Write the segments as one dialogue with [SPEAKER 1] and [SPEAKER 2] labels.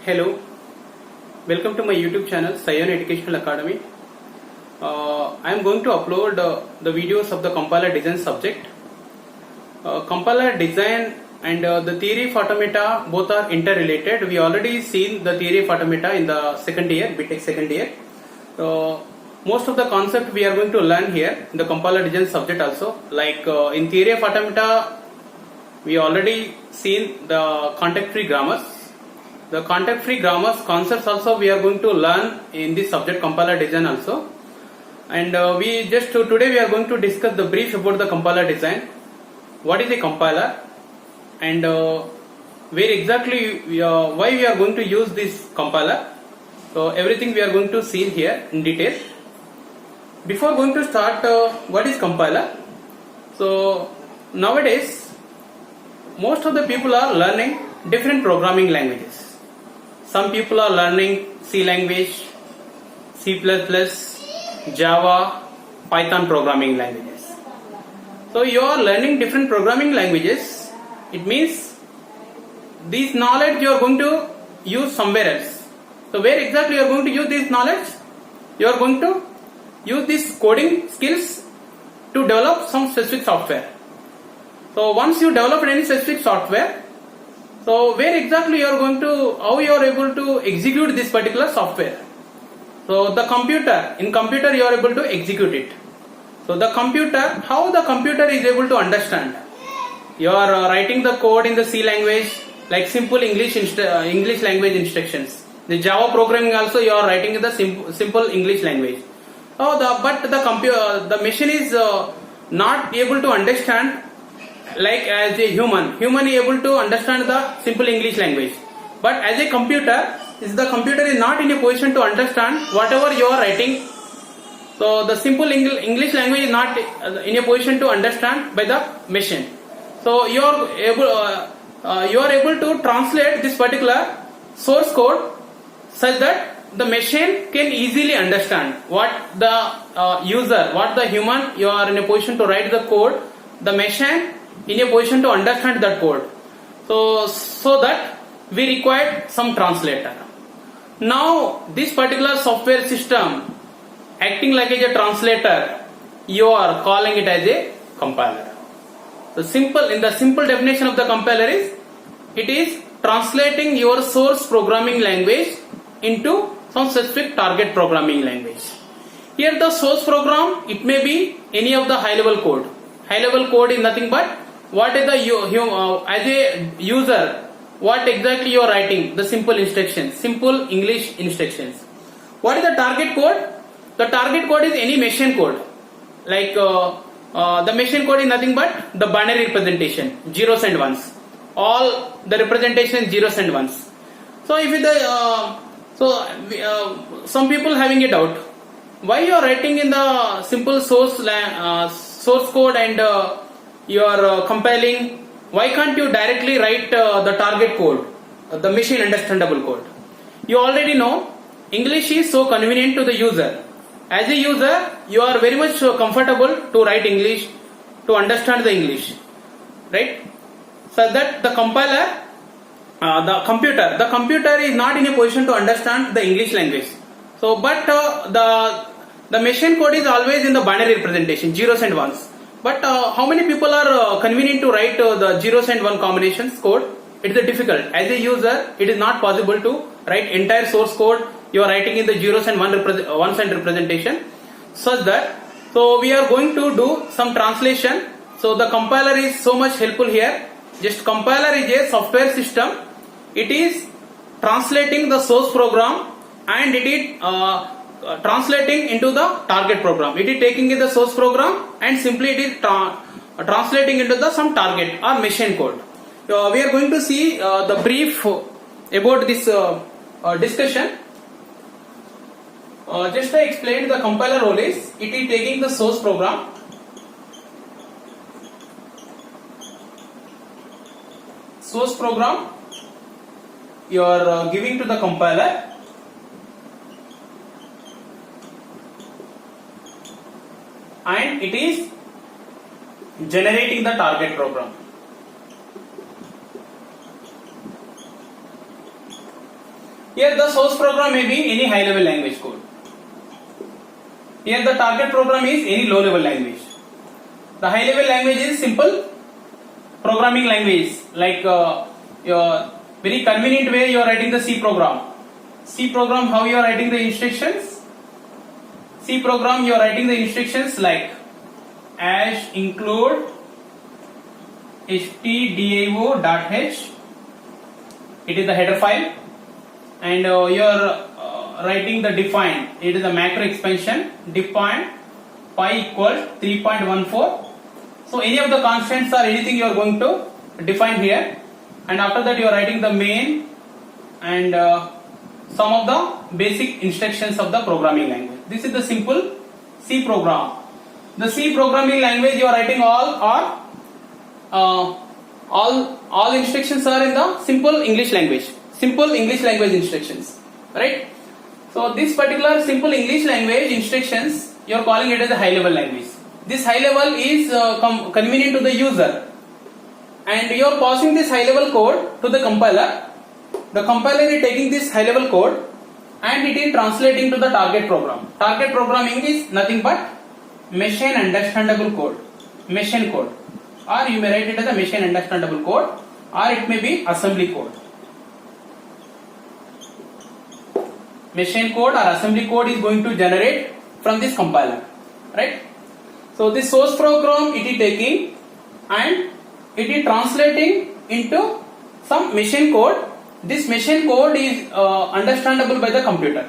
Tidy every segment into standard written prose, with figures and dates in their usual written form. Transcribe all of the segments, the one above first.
[SPEAKER 1] Hello, welcome to my YouTube channel Sayan Educational Academy. I am going to upload the videos of the compiler design subject. Compiler design and the theory of automata both are interrelated. We already seen the theory of automata in the second year, BTech second year. Most of the concept we are going to learn here in the compiler design subject also. Like in theory of automata, we already seen the context-free grammars. The context-free grammars concepts also we are going to learn in this subject compiler design also. And today we are going to discuss the brief about the compiler design. What is a compiler and where exactly why we are going to use this compiler. So everything we are going to see here in detail. Before going to start, what is compiler? So nowadays most of the people are learning different programming languages. Some people are learning C language, C++, Java, Python programming languages. So you are learning different programming languages. It means this knowledge you are going to use somewhere else. So where exactly you are going to use this knowledge? You are going to use these coding skills to develop some specific software. So once you develop any specific software, so where exactly you are going to, how you are able to execute this particular software. So the computer, in computer you are able to execute it. So the computer, how the computer is able to understand. You are writing the code in the C language, like simple English language instructions. The Java programming also you are writing in the simple English language. So the machine is not able to understand like as a human is able to understand the simple English language, but as a computer, the computer is not in a position to understand whatever you are writing. So the simple English language is not in a position to understand by the machine. So you are able to translate this particular source code such that the machine can easily understand what the human you are in a position to write the code, the machine in a position to understand that code. So that we require some translator. Now this particular software system acting like a translator, you are calling it as a compiler. The simple definition of the compiler is, it is translating your source programming language into some specific target programming language. Here the source program, it may be any of the high level code. High level code is nothing but what is as a user, what exactly you are writing, the simple instructions, simple English instructions. What is the target code? The target code is any machine code. Like the machine code is nothing but the binary representation, zeros and ones. All the representation zeros and ones. So if some people having a doubt, why you are writing in the simple source code and you are compiling, why can't you directly write the target code, the machine understandable code? You already know English is so convenient to the user. As a user, you are very much comfortable to write English, to understand the English, right? So that the compiler, the computer is not in a position to understand the English language. So but the machine code is always in the binary representation, zeros and ones. But how many people are convenient to write the zeros and one combinations code? It is difficult. As a user, it is not possible to write entire source code. You are writing in the zeros and ones and representation, such that. So we are going to do some translation. So the compiler is so much helpful here. Just compiler is a software system. It is translating the source program and it is translating into the target program. It is taking the source program and simply it is translating into the some target or machine code. We are going to see the brief about this discussion. Just I explained the compiler role is, it is taking the source program, you are giving to the compiler, and it is generating the target program. Here the source program may be any high level language code. Here the target program is any low level language. The high level language is simple programming language, like your very convenient way you are writing the C program. C program, how you are writing the instructions? C program, you are writing the instructions like as include stdio.h. It is the header file, and you are writing the define. It is a macro expansion. Define pi equals 3.14. So any of the constants or anything you are going to define here, and after that you are writing the main and some of the basic instructions of the programming language. This is the simple C program. The C programming language you are writing all instructions are in the simple English language. Simple English language instructions, right? So this particular simple English language instructions, you are calling it as a high level language. This high level is convenient to the user, and you are passing this high level code to the compiler. The compiler is taking this high level code and it is translating to the target program. Target programming is nothing but machine understandable code, machine code, or you may write it as a machine understandable code, or it may be assembly code. Machine code or assembly code is going to generate from this compiler, right? So this source program it is taking and it is translating into some machine code. This machine code is understandable by the computer.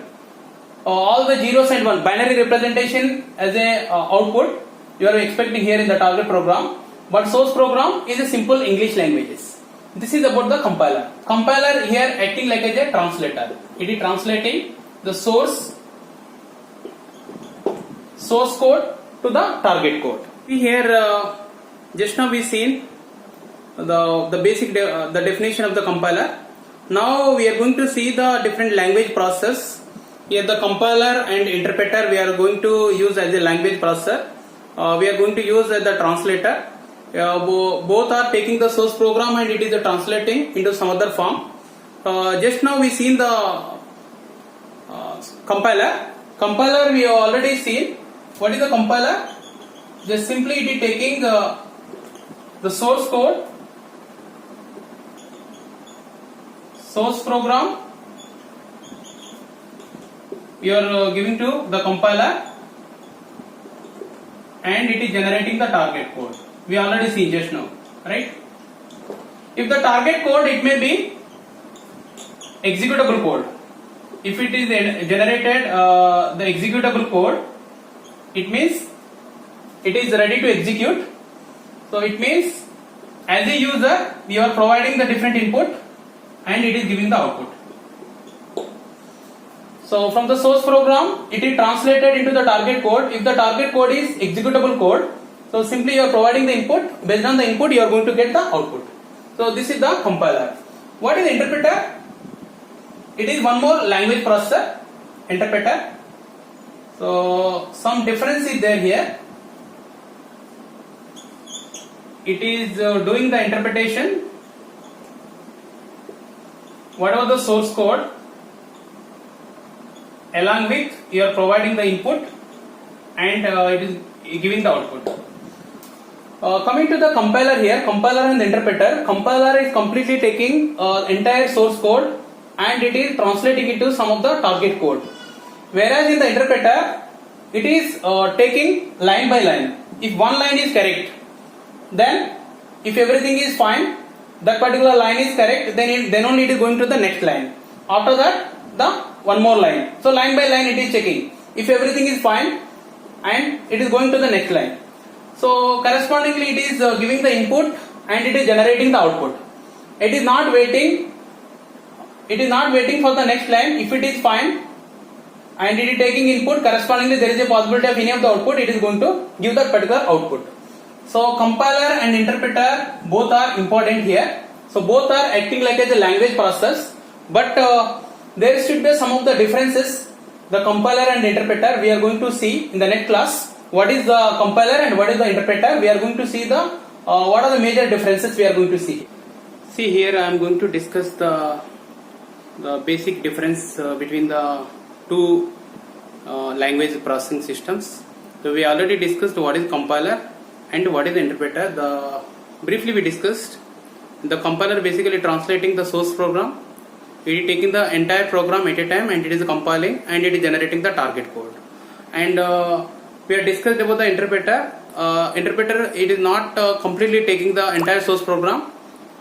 [SPEAKER 1] All the zeros and one binary representation as a output you are expecting here in the target program, but source program is a simple English languages. This is about the compiler. Compiler here acting like as a translator. It is translating the source code to the target code. Here just now we seen the basic the definition of the compiler. Now we are going to see the different language process. Here the compiler and interpreter we are going to use as a language processor. We are going to use as the translator. Both are taking the source program and it is translating into some other form. Just now we seen the compiler. Compiler we have already seen. What is the compiler? Just simply it is taking the source code, source program, you are giving to the compiler and it is generating the target code. We already see just now, right? If the target code, it may be executable code. If it is generated the executable code, it means it is ready to execute. So it means as a user you are providing the different input and it is giving the output. So from the source program it is translated into the target code. If the target code is executable code, so simply you are providing the input, based on the input you are going to get the output. So this is the compiler. What is interpreter? It is one more language processor, interpreter. So some difference is there here. It is doing the interpretation whatever the source code, along with you are providing the input and it is giving the output. Coming to the compiler here, compiler and the interpreter. Compiler is completely taking entire source code and it is translating it to some of the target code. Whereas in the interpreter, it is taking line by line. If one line is correct, then if everything is fine, that particular line is correct, then only it is going to the next line. After that, the one more line. So line by line it is checking. If everything is fine, and it is going to the next line. So correspondingly it is giving the input and it is generating the output. It is not waiting for the next line. If it is fine and it is taking input, correspondingly there is a possibility of any of the output, it is going to give that particular output. So compiler and interpreter both are important here. So both are acting like as a language process, but there should be some of the differences. The compiler and interpreter we are going to see in the next class. What is the compiler and what is the interpreter? We are going to see the what are the major differences we are going to see. See here I am going to discuss the the basic difference between the two language processing systems. So we already discussed what is compiler and what is the interpreter. Briefly we discussed the compiler basically translating the source program. It is taking the entire program at a time and it is compiling and it is generating the target code. And we have discussed about the interpreter. Interpreter, it is not completely taking the entire source program,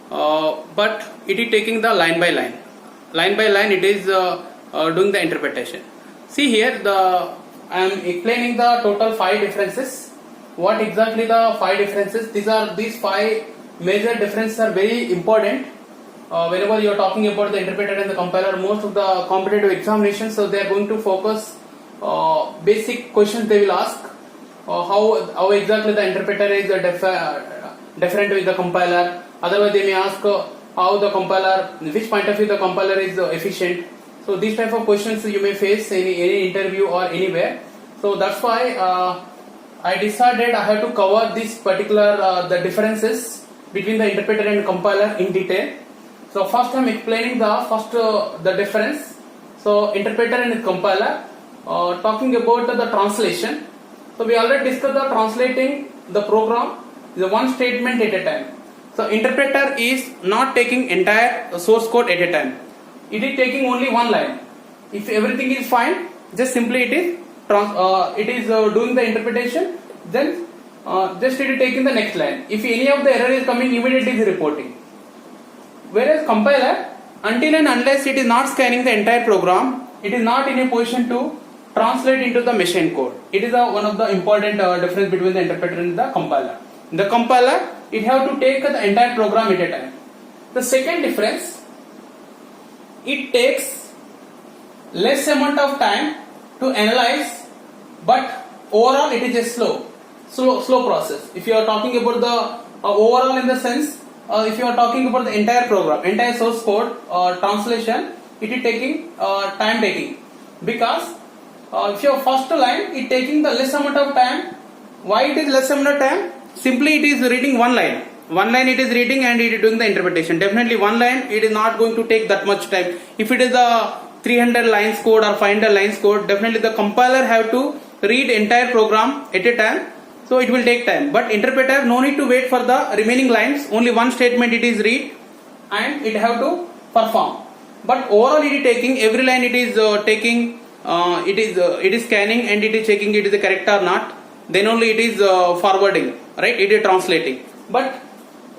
[SPEAKER 1] but it is taking the line by line. Line by line it is doing the interpretation. See here, I am explaining the total 5 differences. What exactly the 5 differences? These 5 major differences are very important. Whenever you are talking about the interpreter and the compiler, most of the competitive examinations, so they are going to focus basic questions they will ask. How exactly the interpreter is different with the compiler. Otherwise they may ask how the compiler, which point of view the compiler is efficient. So these type of questions you may face in any interview or anywhere. So that's why I decided I have to cover this particular the differences between the interpreter and compiler in detail. So first I am explaining the difference. So interpreter and compiler, talking about the translation. So we already discussed the translating the program is one statement at a time. So interpreter is not taking entire source code at a time. It is taking only one line. If everything is fine, just simply it is doing the interpretation. Then just it is taking the next line. If any of the error is coming, immediately it is reporting. Whereas compiler, until and unless it is not scanning the entire program, it is not in a position to translate into the machine code. It is one of the important difference between the interpreter and the compiler. In the compiler, it have to take the entire program at a time. The second difference, it takes less amount of time to analyze, but overall it is a slow process. If you are talking about the overall in the sense, if you are talking about the entire program, entire source code translation, it is taking time taking, because if your first line is taking the less amount of time. Why it is less amount of time? Simply it is reading one line. One line it is reading and it is doing the interpretation. Definitely one line it is not going to take that much time. If it is a 300 lines code or 500 lines code, definitely the compiler have to read entire program at a time. So it will take time. But interpreter no need to wait for the remaining lines. Only one statement it is read and it have to perform. But overall it is taking every line it is taking. It is scanning and it is checking it is correct or not. Then only it is forwarding, right? It is translating. But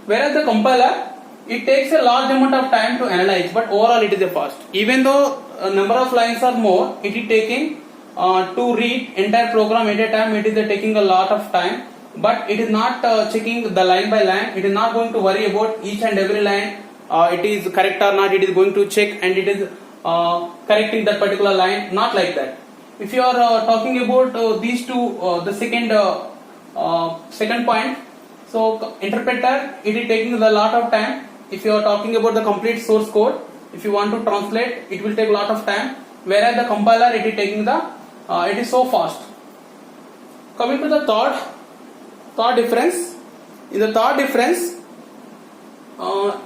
[SPEAKER 1] whereas the compiler, it takes a large amount of time to analyze, but overall it is a fast. Even though a number of lines are more, it is taking to read entire program at a time. It is taking a lot of time, but it is not checking the line by line. It is not going to worry about each and every line. It is correct or not. It is going to check and it is correcting that particular line. Not like that. If you are talking about these two, the second point, so interpreter, it is taking a lot of time. If you are talking about the complete source code, if you want to translate, it will take a lot of time. Whereas the compiler, it is taking it is so fast. Coming to the third difference. In the third difference,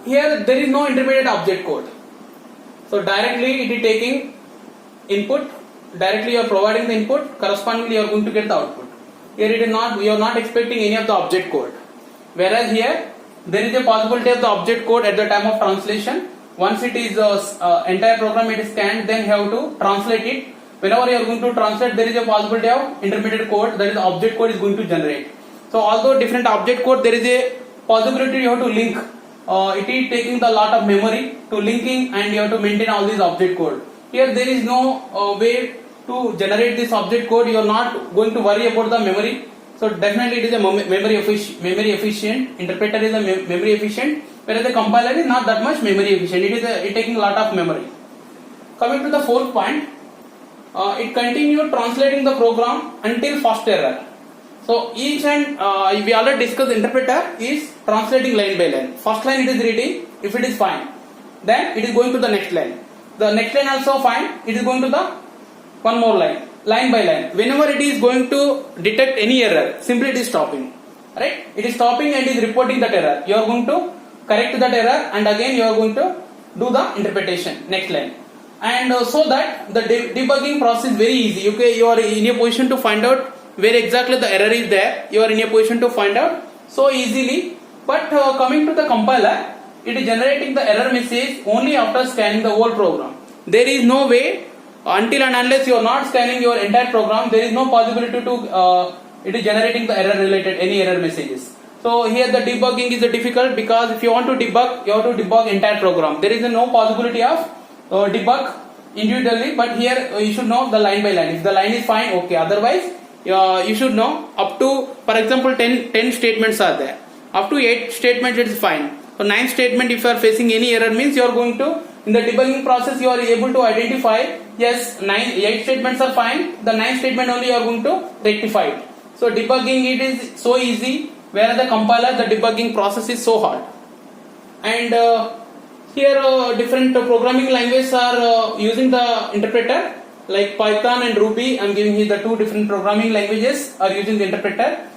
[SPEAKER 1] here there is no intermediate object code. So directly it is taking input. Directly you are providing the input, correspondingly you are going to get the output. Here it is not, you are not expecting any of the object code. Whereas here there is a possibility of the object code at the time of translation. Once it is entire program it is scanned, then you have to translate it. Whenever you are going to translate, there is a possibility of intermediate code, that is the object code is going to generate. So although different object code, there is a possibility you have to link. It is taking the lot of memory to linking and you have to maintain all these object code. Here there is no way to generate this object code. You are not going to worry about the memory. So definitely it is a memory efficient. Interpreter is a memory efficient, whereas the compiler is not that much memory efficient. It is taking a lot of memory. Coming to the fourth point, it continued translating the program until first error. So each and we already discussed, interpreter is translating line by line. First line it is reading. If it is fine, then it is going to the next line. The next line also fine, it is going to the one more line by line. Whenever it is going to detect any error, simply it is stopping, right? It is stopping and is reporting that error. You are going to correct that error and again you are going to do the interpretation. Next line. And so that the debugging process is very easy. Okay, you are in a position to find out where exactly the error is there. You are in a position to find out so easily. But coming to the compiler, it is generating the error message only after scanning the whole program. There is no way until and unless you are not scanning your entire program, there is no possibility to it is generating the error related any error messages. So here the debugging is difficult because if you want to debug, you have to debug entire program. There is no possibility of debug individually, but here you should know the line by line. If the line is fine, okay. Otherwise, you should know up to, for example, 10 statements are there. Up to 8 statements it is fine. So 9th statement, if you are facing any error, means you are going to, in the debugging process, you are able to identify, yes, 8 statements are fine. The 9th statement only you are going to rectify it. So debugging it is so easy, whereas the compiler, the debugging process is so hard. And here different programming languages are using the interpreter, like Python and Ruby. I am giving you the 2 different programming languages are using the interpreter.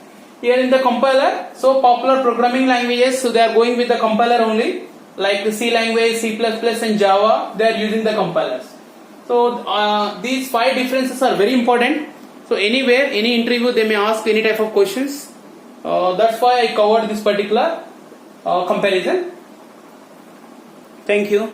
[SPEAKER 1] Here in the compiler, so popular programming languages, so they are going with the compiler only, like the C language, C++ and Java, they are using the compilers. So these 5 differences are very important. So anywhere, any interview, they may ask any type of questions. That's why I covered this particular comparison. Thank you.